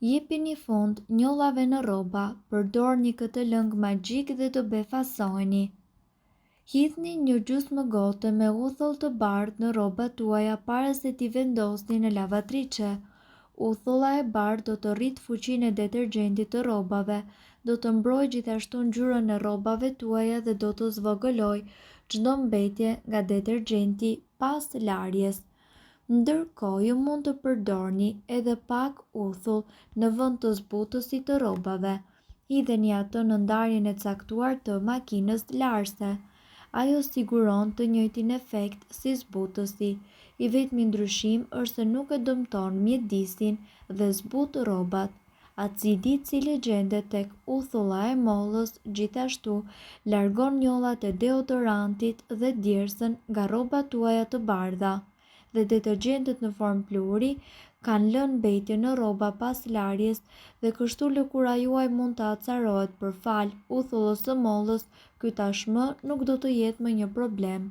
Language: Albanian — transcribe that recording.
Jepini fund njollave në rroba, përdorni këtë lëng magjik dhe të befasoni. Hidhni një gjysmë gote me uthull të bardhë në rrobat tuaja para se t'i vendosni në lavatriçe. Uthulla e bardhë do të rritë fuqinë e detergjentit të rrobave, do të mbrojë gjithashtu ngjyrën e rrobave tuaja dhe do të zvogëlojë çdo mbetje nga detergjenti pas larjes. Ndërkohë, ju mund të përdorni edhe pak uthull në vend të zbutësit të rrobave. Hidheni atë në ndarjen e caktuar të makinës larëse. Ajo siguron të njëjtin efekt si zbutësi. I vetmi ndryshim është se nuk e dëmton mjedisin dhe zbut rrobat. Acidi i cili gjendet tek uthulla e mollës gjithashtu largon njollat e deodorantit dhe djersën nga rrobat tuaja të bardha. Dhe detergjentët në formë pluri kanë lënë mbetje në rroba pas larjes dhe kështu lëkura juaj mund të acarohet për fal uthullës së mollës, ky tashmë nuk do të jetë më një problem.